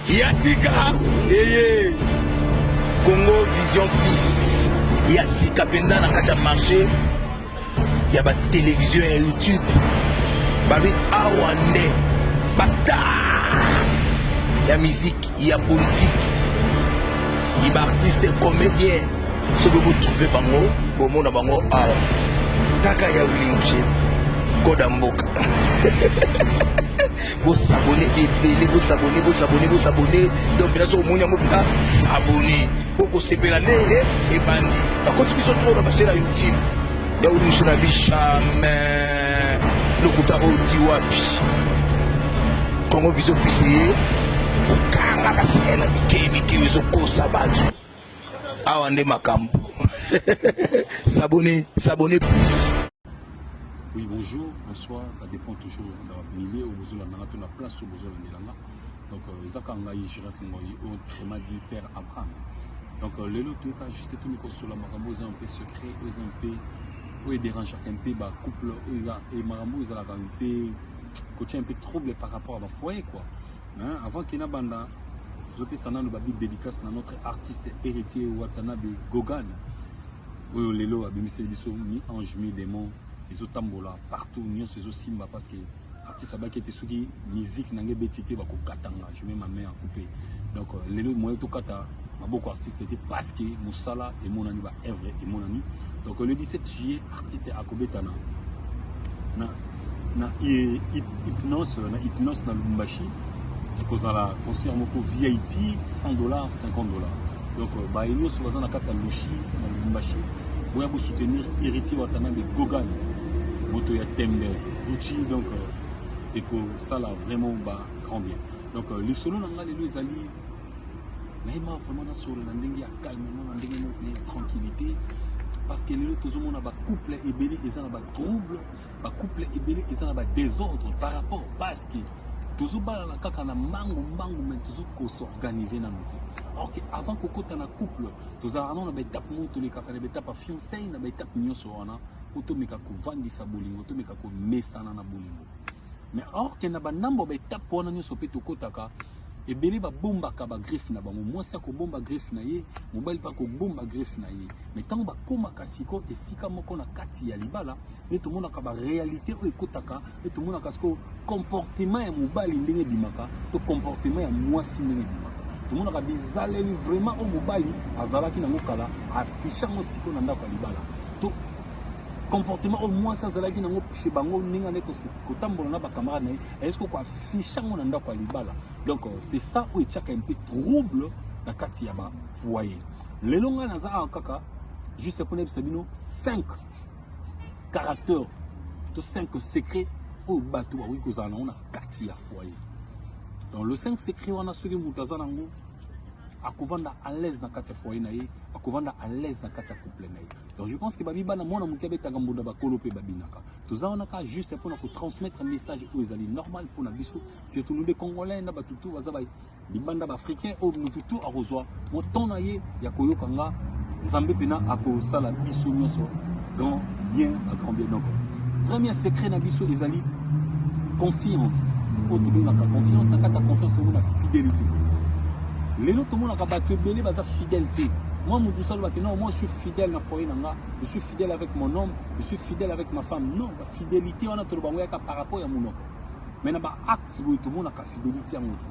Yasika, Congo Vision Plus. Yasika pendant la kacha marché. Il y a la télévision et YouTube. Babi Awande. Basta. Il y a musique, il y a politique. Il y a artiste et comédien. Ce que vous trouvez bango, au monde bango awa. Taka ya ulinche. Kodamboka. Vous abonnez, vous abonnez, vous abonnez, vous abonnez. Donc, bien sûr, vous s'abonnez. Vous s'abonnez et bandi. Par contre, si vous êtes trop dans la chaîne YouTube, il y a une chaîne à jamais. Le coup d'arrêt au Wapi. Comment vous êtes puissiez? Vous carrez la scène avec qui vous êtes au Sabatu. Awande Makambo. S'abonnez, s'abonnez plus. Oui, bonjour, bonsoir, ça dépend toujours de la milieu où vous avez la place où vous avez la. Donc, Zakangaï, Jirasengoï, autrement dit Père Abraham. Donc, les autres, juste tout le sur la Marambo, ils ont un peu secret, ils ont un peu, ils dérangent un peu, couple, et Marambo, ils ont un peu, un peu trouble par rapport à ma foyer, quoi. Hein? Avant qu'il y ait une bande, je peux s'en aller une dédicace dans notre artiste héritier Watanabe Gogan. Oui, les lots, ni ange, ni démon. Les autres tambola partout ni ces aussi simba parce que artiste aba qui était suki musique n'angé betité ba ko katanga je mets ma main en coupé donc les autres moyens tout kata ma beaucoup artiste était parce que Moussala et mon ami ba Evre et mon ami donc le 17 juillet artiste akobetana na hypnose na Lubumbashi et cause la concert moko VIP $100 $50 donc ba elio sur na kata Lushi na Lubumbashi pour vous soutenir héritier Watanabe Gogan moto ya Tembe Gucci donc et que ça là vraiment bah grand bien donc les solos n'anga les ali mais vraiment na solo na ndenge ya calmement na ndenge de tranquillité parce que les autres monde ba couple et belé et ça na ba trouble ba couple et belé et ça na ba désordre par rapport parce que toujours bala la kaka na mangu mais toujours ko s'organiser na muti alors que avant que kota na couple toujours na ba étape monto les kaka na ba étape fiancé na ba étape nyonso wana automeka ko vandisa bolingo automeka ko mesana na bolingo mais or que na ba nambo ba étape wana nyonso pe to kotaka et belé ba bomba ka ba griffe na bango moi ça ko bomba griffe na ye mobile pa ko bomba griffe na ye mais tant ba koma kasiko et sika moko na kati ya libala et tout monde ka ba réalité o ekotaka et tout monde ka sko comportement ya mobali ndenge bimaka to comportement ya mwasi ndenge bimaka tout monde ka bizaleli vraiment o mobali azalaki na ngokala afficher mo siko na ndako libala to comportement au moins ça zalaki nango chez bango ninga neko ko tambola na ba camarade est-ce qu'on afficher ngo na ndako libala donc c'est ça où il y a un peu trouble na kati ya ba foyer lelo nga na za kaka juste pour ne sabino 5 caractères to 5 secrets au bateau oui ko za na kati ya foyer donc le 5 secrets wana soki mutaza nango akovanda à l'aise na kati ya foyer na ye akovanda à l'aise na kati ya couple na ye donc je pense que babi bana mona mukabe tanga mbunda bakolo pe babinaka tozana ka juste pour na ko transmettre un message aux ali normal pour na biso surtout nous les congolais na batutu bazaba libanda ba africain au mututu a rejoindre mon ton na ye ya koyoka nga nzambe pena ako sala biso nyonso grand bien donc premier secret na biso ezali confiance autobengaka confiance na kata confiance to na fidélité les autres tout le monde a battu belé baza fidélité moi mon douceur va que non moi je suis fidèle na foyer nanga je suis fidèle avec mon homme je suis fidèle avec ma femme non la fidélité on a tout le bango ya par rapport à mon homme mais na ba acte tout le monde a fidélité à monter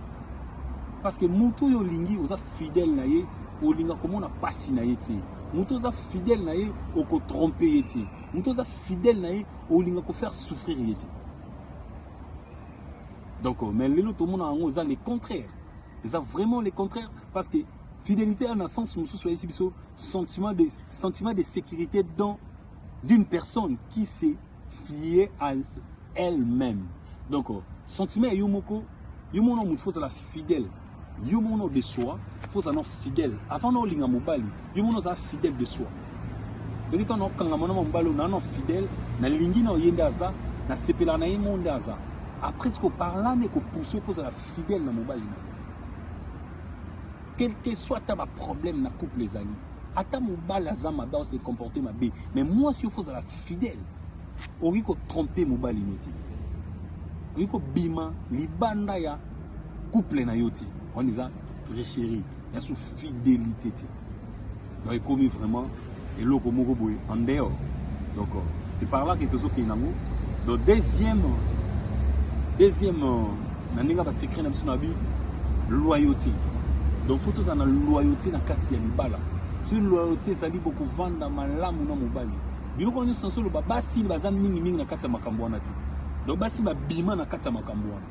parce que mutu yo lingi oza fidèle na ye o linga comme on a passé na ye ti mutu oza fidèle na ye o ko tromper ye ti mutu oza fidèle na ye o linga ko faire souffrir ye ti donc mais les autres tout le monde a oza les contraires. C'est vraiment le contraire parce que fidélité a un sens sentiment de sécurité d'une personne qui s'est fiée à elle-même. Donc sentiment yomoko yomono il faut la fidèle yomono de soi il faut être fidèle avant no linga mobali yomono za fidèle de soi peut-être on kanga mona mobali na fidèle na lingi na yenda za na sepela na yemonda za après ce qu'on parle ne ko pousser pour la fidèle na mobali na quel que soit ta problème na couple les amis ata mobali azama ba se comporter ma bé mais moi si il faut la fidèle ori ko tromper mobali noti ori ko bima libanda ya couple na yoti on est à tricherie, il y a sous fidélité. Donc, il commis vraiment, et l'eau comme en dehors. Donc, c'est par là quelque chose qui est dans. Donc, deuxième, naniga va s'écrire dans la vie, loyauté. Donc, il faut que la loyauté dans le quartier de Libala. Sur loyauté, ça dit beaucoup vendre dans malamu na mobali. Bino ko nyonso solo ba basi baza mingi na kati ya makambo wana ti. Donc basi ba bima na kati ya makambo wana.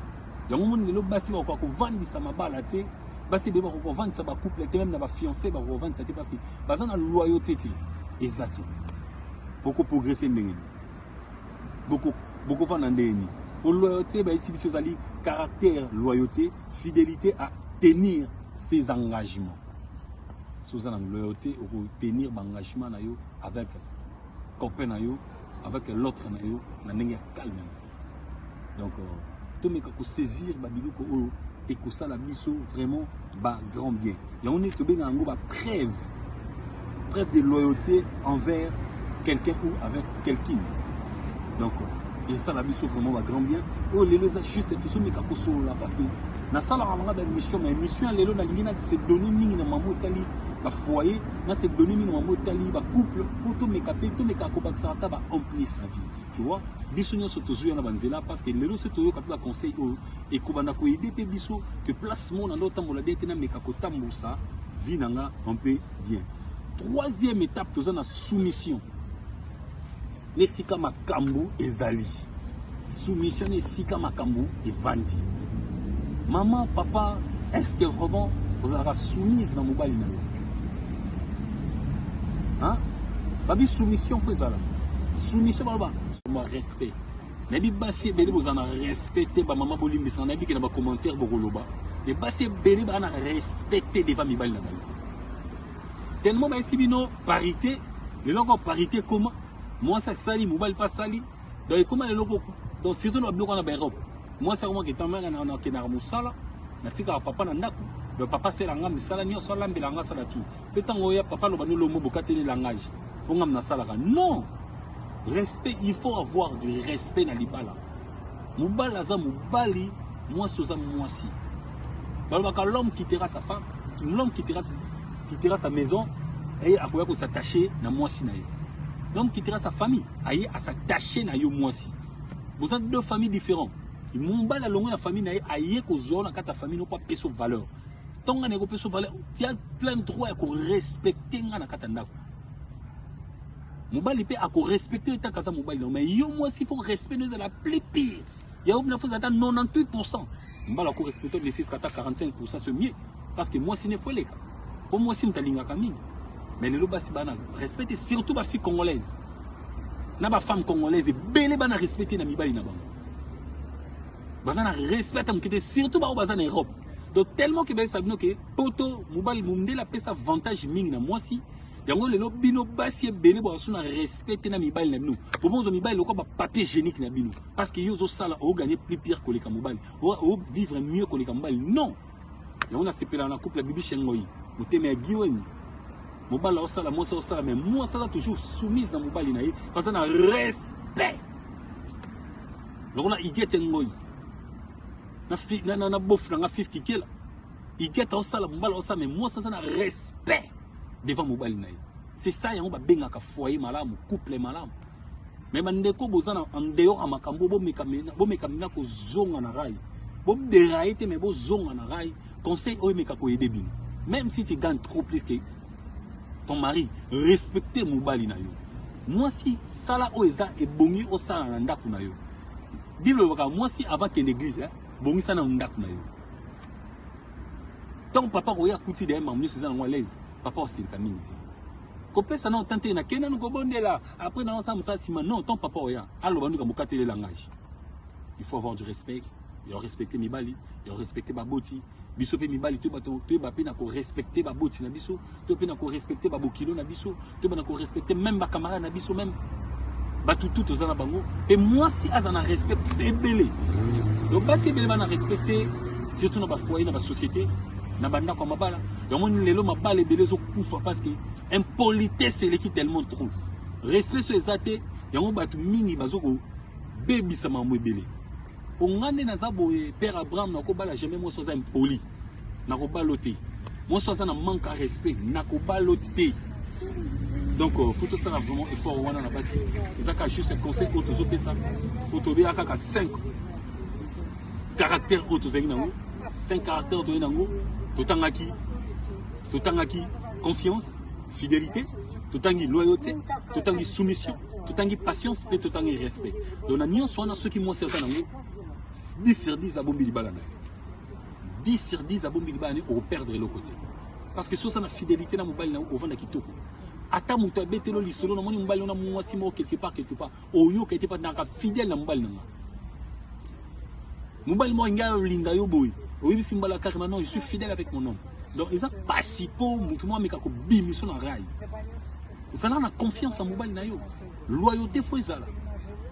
Yango moni lelo basi ba ko vandisa mabala te. Basi be ba ko vandisa ba couple te même na ba fiancé ba ko vandisa te parce que baza na loyauté ti ezati. Beaucoup progresser ndenge. Beaucoup vendre ndenge. Pour loyauté ba ici biso zali caractère, loyauté, fidélité à tenir ses engagements. Si vous avez la loyauté, vous pouvez tenir l'engagement avec copain, avec l'autre, vous calme. Donc, tout le monde peut saisir et que ça la vraiment grand bien. Il y a une preuve de loyauté envers quelqu'un ou avec quelqu'un. Donc, et ça la vraiment grand bien. Oh, les gens juste tout ça, mais parce que dans ça, on a une mission, mais mission, les gens c'est donner une maman tali, foyer, c'est donner une maman tali, couple, tout mes capés, tout mes cacobacs, ça va en plus la vie. Tu vois, bisogna se toujours en avancer parce que les gens c'est toujours quand conseil et qu'on a aider les biso que placement dans l'autre monde la dette na mes cacotambo ça, vie nanga un peu bien. Troisième étape, tu as la soumission. Nesika makambu ezali. Soumission nesika makambu et vandi. Maman, papa, est-ce que vraiment vous avez soumise dans mon bali? Hein? Babi soumission fait ça là. Soumission baba, c'est respect. Nabi bassi bele vous en respecté ba maman bolimbi sans nabi qui na ba commentaire bogoloba. Mais bassi bele ba na respecté devant mi bali na bali. Tellement ba ici bino parité, les logos parité comment? Moi ça sali, mobile pas sali. Donc comment les logos donc surtout dans bloc en Europe. Moi c'est vraiment que ta mère na kenara musala, na tika papa na ndako. Le papa c'est langa misala nyo so lambe langa sala tout. Petango ya papa lo banu lo mo bokate le langage. Pour ngam na sala non. Respect, il faut avoir du respect dans l'ibala. Mobala za mobali, moi soza moi si. L'homme quittera sa femme, l'homme quittera sa maison et a quoi s'attacher na moi si na yo. L'homme quittera sa famille, aille à s'attacher na yo moi si. Vous êtes deux familles différentes. Mon bal la longue la famille na aille ko zone quand ta famille n'a pas payé sa valeur. Tant qu'on a payé sa valeur, tu as plein de droits à respecter na katanda. Mon bal il peut à respecter ta casa mon bal mais yo moi si faut respecter nous la plus pire. Il y a une fois ça 98%. Mon bal à respecter les fils kata 45% c'est mieux parce que moi si ne faut les cas. Pour moi si m'talinga kamine. Mais les lobas si bana respecter surtout ma fille congolaise. Na ba femme congolaise et belé bana respecter na mi bali na bango. Bazana respecte am kete surtout ba bazana Europe. Donc tellement que ben sabino que poto mobile mumde la pesa avantage mingi na moi si yango lelo bino basi belé bo suna respecter na mi bali na bino. Pour moi zo mi bali ko ba papier hygiénique na bino parce que yo zo sala o gagner plus pire que les mobile. O vivre mieux que les mobile. Non. Yango na sepela na couple bibi chengoyi. Moteme giweni. Mobile au sala moi ça au sala mais moi ça toujours soumise dans mobile na parce que na respect. Donc là il get ngoyi. Na bof na fils qui est là. Il get au sala mobile au sala mais moi ça na respect devant mobile na. C'est ça yango ba benga ka foyer malamu couple malamu. Mais bandeko bozana en dehors à makambo bo mekamina ko zonga na rai. Bo dérailler mais bo zonga na rai. Conseil o meka ko aider bino. Même si tu gagnes trop plus que ton mari, respectez mon bali na yo. Moi si sala oeza et bongi o sala na ndaku na yo. Bible waka moi si avant que l'église bongi sana ndaku na yo. Ton papa oya kuti de mamu sur na l'aise. Papa aussi le kamini ti. Kopé ça non tenté na kena no kobonde là. Après dans ça musa sima non ton papa oya. Allo bandu ka mokate le langage. Il faut avoir du respect. Il faut respecter mi bali, il faut respecter ba boti. Biso pe mibali to ba pe na ko respecter ba boti na biso to pe na ko respecter ba bokilo na biso to ba na ko respecter même ba camarade na biso même ba tout ozana bango et moi si azana respect belé donc ba si belé ba na respecter surtout na ba foyer na ba société na banda ko mabala yango lelo mabala belé zo kufa parce que impolitesse c'est qui tellement trop respect so ezate yango ba tu mingi bazoko baby sama mo belé. On a des père Abraham n'a pas jamais moi sans impoli. nakobaloté. Moi ça na manque à respect, nakobaloté. Donc faut tout ça vraiment effort wana na basi. Ezaka juste un conseil auto zopesa. Auto be aka 5 caractères auto zengango. 5 caractères auto zengango. Totangaki confiance, fidélité, totangi loyauté, totangi soumission, totangi patience et totangi respect. Donc na nyonso wana ceux qui mo ça nango 10 sur 10 abombi libala. 10 sur 10 abombi libala au perdre le côté. Parce que sur ça na fidélité na mobile na au vanda kitoko. Ata muto betelo lisolo na moni mobile na mwasi mo quelque part oyo ka était pas na fidèle na mobile na. Mobile mo nga linga yo boy. Oui simbala carrément non, je suis fidèle avec mon homme. Donc ils ont pas si pour muto mo meka ko bimiso na rail. Vous avez confiance en mobile na yo. Loyauté faut ezala.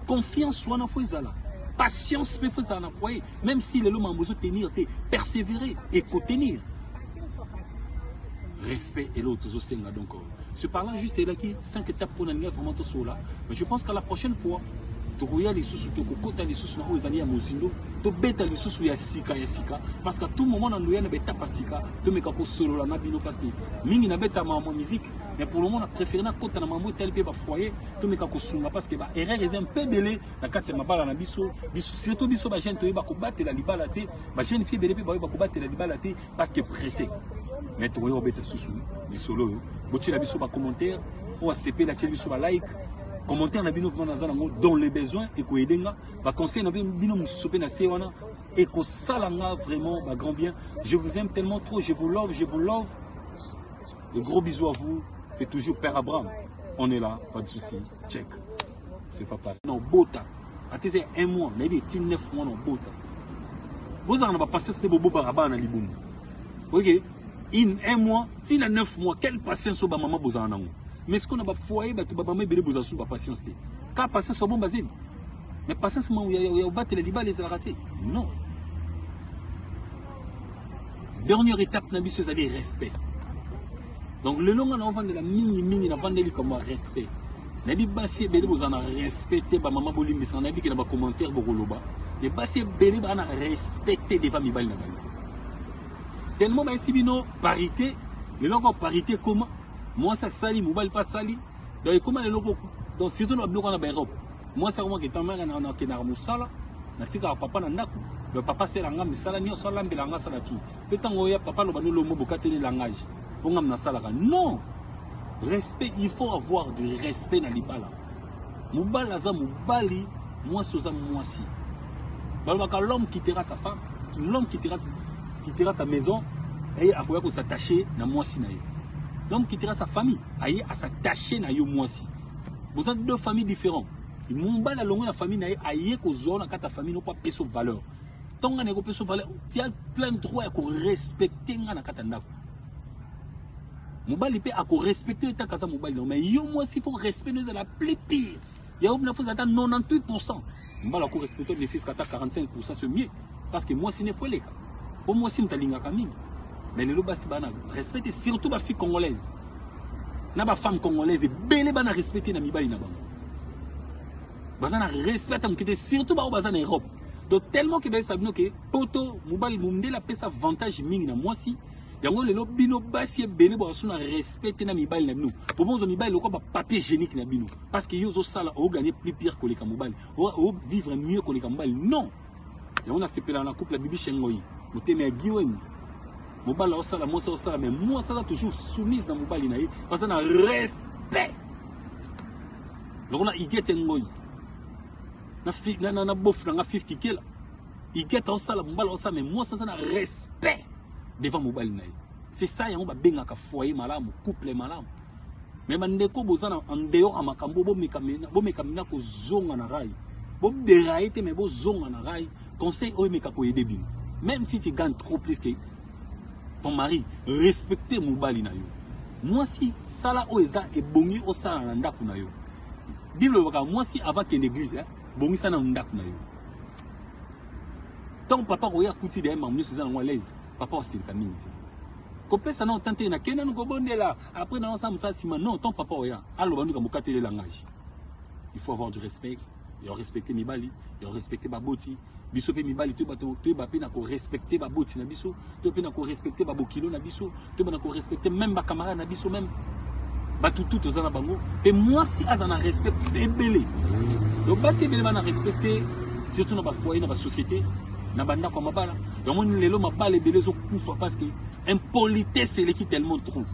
Confiance wana faut ezala. Patience faut ezala foyer. Même si les hommes ont besoin de tenir, persévérer et co-tenir. Respect et l'autre zosenga donc. Ce parlant juste là qui 5 étapes pour n'anier vraiment tout cela. Mais je pense qu'à la prochaine fois, tu vas les sous tu kokota les sous na ozali ya mozindo, to beta les sous ya sika parce qu'à tout moment na loya na beta pasika, to meka ko solo la na bino parce que mingi na beta ma musique, mais pour le moment on a préféré na kota na mambo tel pe ba foyer, to meka ko sunga parce que ba erreur est un peu belé na kati ya mabala na biso surtout biso ba jeune to ba ko battre la libala te, ba jeune fille belé pe ba ko battre la libala te parce que pressé. Mais tu vois beta sous ni solo boti la biso ba commentaire ou acp la télé biso ba like commentaire na bino dans les besoins et ko edenga ba conseil na bino musopé na sewana et ko salanga vraiment ba grand bien. Je vous aime tellement trop, je vous love. De gros bisous à vous, c'est toujours Père Abraham. On est là, pas de souci. Check. C'est papa. Non, bota. Attendez 1 mois, mais il est 9 mois non bota. Vous en avez passé c'était bobo baraba na liboum. OK. In 1 mois, il a 9 mois, quelle patience au maman bozana. Mais ce qu'on a pas foyer, bah tu vas pas besoin de pas patience. Car patience au bon basine. Mais patience où il y a battre les libas les ratés. Non. Dernière étape na biso c'est respect. Donc le long on vend de la mini na vendre comme respect. Na bi bassi bele bozana respecter ba maman bolimbi sana bi na ba commentaire bokoloba. Les bassi bele ba na respecter devant mi bal na bal. Tellement bah, si bino parité, les locaux parité comment? Moi ça sali, mobile pas sali. Donc comment les locaux, donc surtout dans le bloc on a Europe. Moi c'est vraiment que ta mère na na musala, na tika papa na ndaku. Le papa c'est langa misala ni so lambe langa sala tout. Peut-être ngoya papa lo bano lo mo bokateli langage. Pour ngam na sala non. Respect, il faut avoir du respect dans libala. Mobile za mobali, moi soza moi si. Balobaka l'homme quittera sa femme, l'homme quittera sa maison et à quoi s'attacher na moi si na yo. L'homme quittera sa famille aille à s'attacher na yo moi si. Vous êtes deux familles différentes. Il m'omba la longue la famille na aille ko zone ka ta famille no pas peso valeur. Tant nga ne ko peso valeur, tu as plein de droits à respecter nga na katanda. Mobali pe à respecter ta casa mobali mais yo moi si faut respecter nous la plus pire. Il y a une fois à 98%. Mbala ko respecter les fils kata 45% c'est mieux parce que moi si ne faut les cas. Pour moi, si je suis un mais les lobas respectent surtout les filles congolaises. Les femmes congolaises, les femmes respectent les filles. Bazana respecte surtout en Europe. Donc tellement que vous savez que poto mobile monde la pesa avantage mingi na moi si yango lelo bino basi belé bo sona respecter na mibali na bino. Pour moi mibali le quoi papier hygiénique na bino parce que yo zo sala o gagner plus pire que les mobile. O vivre mieux que les mobile. Non. Yango na sepela na couple la bibi chengoyi. Moteme agiwen mobala osala moi osala mais moi ça toujours soumise dans mobali na parce que na respect lokona igete ngoyi na bof na fils qui kela igete osala mobala osala mais moi ça na respect devant mobali na c'est ça yango ba benga ka foyer malamu couple malamu mais bandeko bozana en dehors amakambo bo mekamina ko zonga na rai bo deraite mais bo zonga na rai conseil o meka ko aider bino. Même si tu gagnes trop plus que ton mari, respectez mobali na yo. Moi si sala oeza et bongi o sala na ndaku na yo. Bible waka moi si avant que l'église bongi sana na ndaku na yo. Ton papa oya kuti de mamu so za na l'aise. Papa aussi le kamini ti. Ko pesa na tante na kena ngo bondela après na ensemble ça sima non ton papa oya alo bandu ka mokatele langage. Il faut avoir du respect, et on respecte mibali et on respecte baboti biso pe mibali to ba pe na ko respecter baboti na biso to pe na ko respecter babokilo na biso to na ko respecter même ba camarade na biso même ba tout ozana bango et moi si azana respect ebele donc ba si ebele na respecter surtout na ba foyer na ba société na banda kwa mabala donc on lelo mabala ebele zo kufa parce que impolitesse c'est qui tellement trop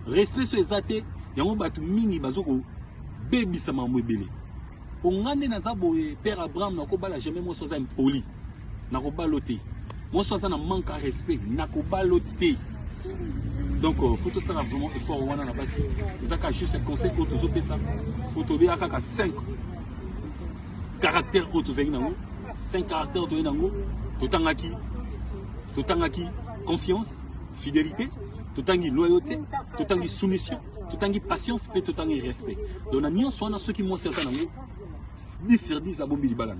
respect sur ezate yango batu mingi bazoko baby sama mo ebele ongane na zaboye père Abraham na ko bala jamais moi soza impoli na ko baloté moi soza na manque à respect na ko baloté donc faut ça vraiment effort wana na basi ezaka juste un conseil auto zo pesa auto be aka 5 caractères auto zeng nango 5 caractères auto nango totangaki confiance fidélité totangi loyauté totangi soumission totangi patience et totangi respect donc na nyonso wana ceux qui mo ça nango 10 sur 10 à bombi libala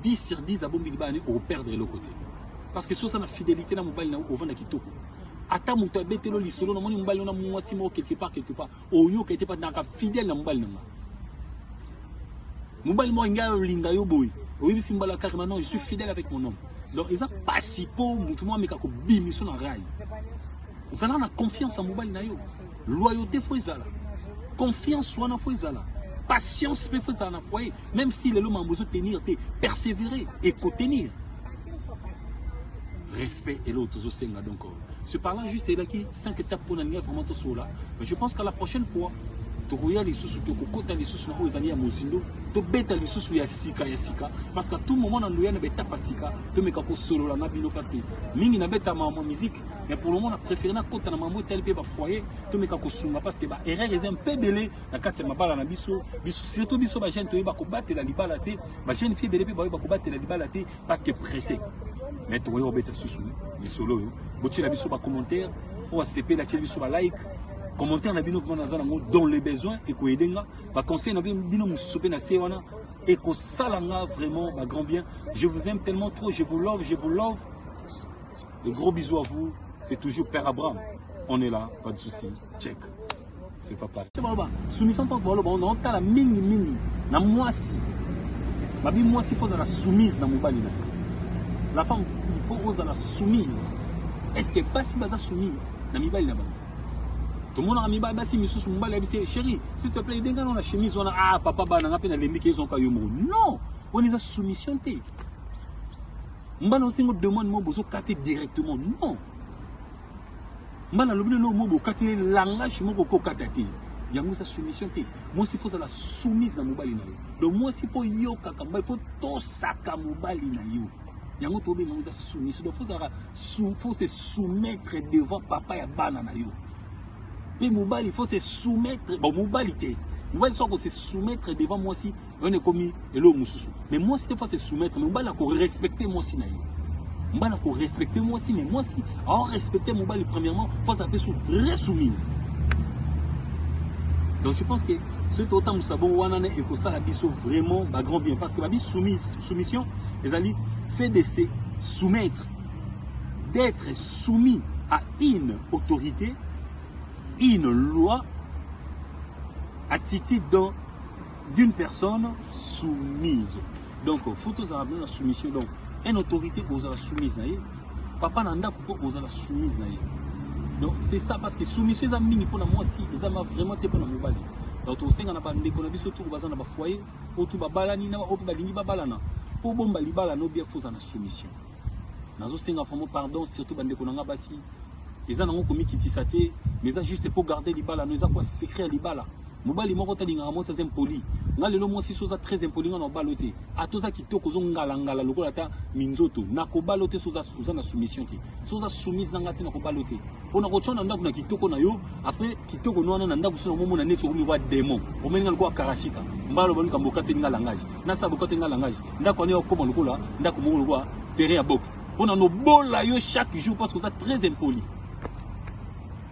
10 sur 10 à bombi libala au perdre le côté parce que sur ça na fidélité na mobile na au vanda kitoko ata muto betelo lisolo na moni mobile na mwasi mo quelque part oyo ka était pas na ka fidèle na mobile na mobile mo nga linga yo boy oyi simbala carrément non je suis fidèle avec mon homme donc ils a pas si po muto mo meka ko bimi so na rail ils ont la confiance en mobile na yo loyauté faut izala confiance wana faut izala patience peut faire dans foyer même si les hommes ont besoin de tenir persévérer et co-tenir respect et l'autre donc ce par là juste c'est là qui 5 étapes pour nous vraiment tout cela mais je pense qu'à la prochaine fois tu regardes les sous tu côté les sous na ozali ya mozindo to beta les sous ya sika parce qu'à tout moment dans l'ouya na beta pasika to meka ko solo la na bino parce que mingi na beta ma musique mais pour le moment on a préféré na côté na mambo tel pe ba foyer to meka ko sunga parce que ba erreur les un peu belé na kati ya mabala na biso surtout biso ba jeune to ba ko battre la libala te ba jeune fille belé pe ba ko battre la libala te parce que pressé mais to yo beta sous ni solo yo boti la biso ba commentaire ou ACP la tel biso ba like commentaire na bino dans les besoins et ko edenga ba conseil na bino musope na sewana et ko salanga vraiment ba grand bien je vous aime tellement trop je vous love de gros bisous à vous c'est toujours Père Abraham on est là pas de souci check c'est papa c'est bon soumission tant que bon on ta la mingi na mwasi ba bi mwasi faut la soumise na mobali na la femme il faut oser la soumise est-ce que pas si baza soumise na mibali na ba tout le monde a mis basi misusu mbala bisi chérie s'il te plaît denga na chemise on a papa bana ngapi na lembi ke zonka yo mo non on est à soumission té mbala osingo demande mo bozo kate directement non mbala lobino no mo bo kate langage mo ko kata té yango sa soumission té moi si faut ça la soumise na mobali na yo donc moi si faut yo kaka mbala faut to saka mobali na yo yango to be mo za soumission donc faut se soumettre devant papa ya bana na yo. Mais Moubal, il faut se soumettre. Bon, Moubal, il faut se soumettre devant moi aussi. On est commis et l'eau moussou. Mais moi aussi, il faut se soumettre. Mais Moubal, il faut respecter moi aussi. Moubal, il faut respecter moi aussi. Mais moi aussi, en respecter Moubal, premièrement, il faut s'appeler sous très soumise. Donc je pense que ce autant nous savons Wanane et que ça la biso vraiment bah, grand bien. Parce que la soumission, les alliés, fait de se soumettre, d'être soumis à une autorité. Une loi attitude d'une personne soumise. Donc, photos à la soumission. Donc, une autorité aux la soumise. Papa nanda coupe aux la soumise. Donc, c'est ça parce que soumission, ça mini pour moi aussi. Ça m'a vraiment été pour mon bali. Donc, au sein de la bande, on a vu surtout au bazar de foyer, au tout babalani, au balini babalana. Pour bon balibala, no bien faut la soumission. Dans au sein de la pardon, surtout bande qu'on a basi. Ils ont commis qui tissaté, mais ça juste pour garder les balles. Nous avons quoi secret les balles. Mobali moko tali ngamo ça impoli. Nga lelo mo si soza très impoli nga no baloté. A toza ki toko zo ngala lokola ta minzoto. Na ko baloté soza na soumission ti. Soza soumise na ngati na ko baloté. Pona ko tshona ndako na kitoko na yo, après kitoko no na ndako so mo na neto mi wa démon. O menga ko akarashika. Mbalo boni kamboka te nga langage. Na sa boka te nga langage. Ndako ne okoma lokola, ndako mo lokola terrain à boxe. Pona no bola yo chaque jour parce que ça très impoli.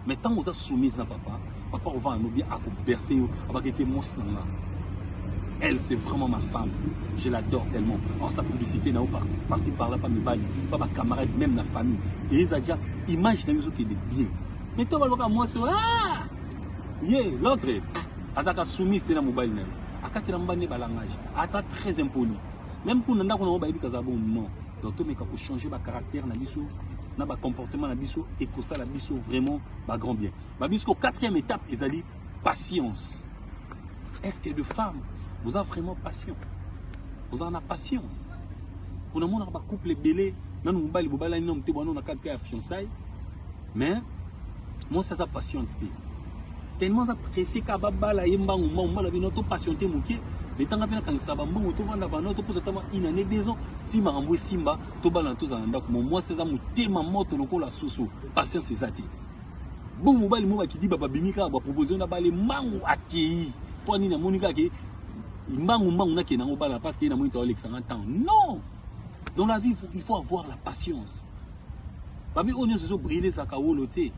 Mais tant que vous êtes soumise à papa, papa on va en oublier à bercer, à va quitter mon sang. Elle c'est vraiment ma femme, je l'adore tellement. En sa publicité n'a pas passé par là, pas mes balles, pas ma camarade, même la famille. Et ils ont déjà image d'un qui est bien. Mais toi, moi c'est ah, yeah, l'autre, Azaka soumise dans mon mobile, akatela mbane balangage ata très impoli même pour nanda ko ba ibika za bon non donc to meka ko changer ba caractère na biso na ba comportement na biso et ko ça la biso vraiment ba grand bien ba biso quatrième étape ezali patience. Est-ce que de femmes vous avez vraiment patience? Vous en avez patience? Pour le monde a couple belé nan mobali bobala ni nomte bono na cadre ya fiançailles mais moi ça sa patience tellement apprécié ka babala yemba ngoma la bino to patienter moké les temps ngapena kan saba mbongo to vanda bana to posa tama une année 2 ans ti makambo simba to bala to za ndako moi c'est ça motema moto lokola soso patience ezati bon mobali mo ba ki di baba bimika ba proposition na bale mangu akei pour ni na monika ke mangu na ke na ngobala parce que na mo to Alexandre temps non. Dans la vie, il faut avoir la patience. Babi on se brûler sa kaoloté.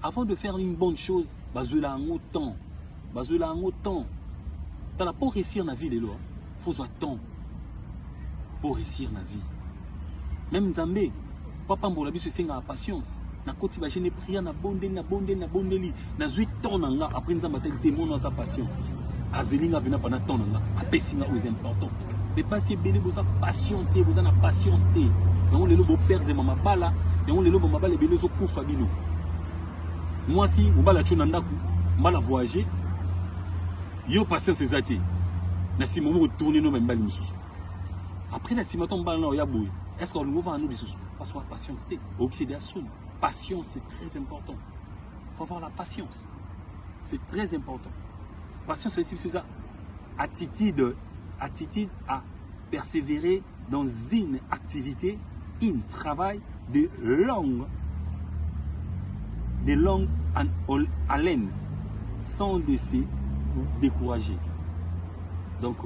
Avant de faire une bonne chose, bazula en autant. Bazula en autant. T'as la pour réussir la vie les lois. Faut soit temps pour réussir la vie. Même Zambé, papa mbolabi se senga la patience. Na koti ba jene prière na bondeli na zui temps nanga après nzamba tel témoin sa patience. Azelinga bena pendant temps nanga apesinga aux importants. Mais pas si bien vous avez patienté, vous avez patience. Donc les lots perdent maman bala, et on les lots maman bala les lots court fabino. Moi si vous bala chonanda mal à voyager, yo patience ezati. Na si moment retourner nos même bali misusu. Après la si maton bala na ya boy. Est-ce qu'on nous va nous disusu? Parce que patience oxydation. Patience c'est très important. Faut avoir la patience. C'est très important. Patience c'est ça. Attitude à persévérer dans une activité, un travail de longue haleine, sans laisser vous décourager. Donc,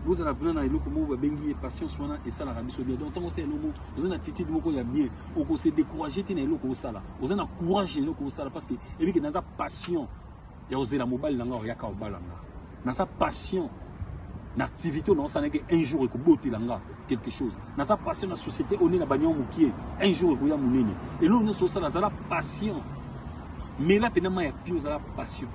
vous avez besoin de patience et ça la rabiso bien. Donc, on sait le mot, vous avez une attitude moko ya bien, on se décourager tena eloko sala. Vous avez un courage eloko sala parce que et que dans passion, ya oser la mobile nanga ya ka obalanga. Dans sa passion l'activité on ça n'est qu'un jour et que beauté langa quelque chose na sa passion la société on est la bagnon mukie un jour et que ya munene et l'on est sur ça la passion mais là pénalement il y a plus la passion.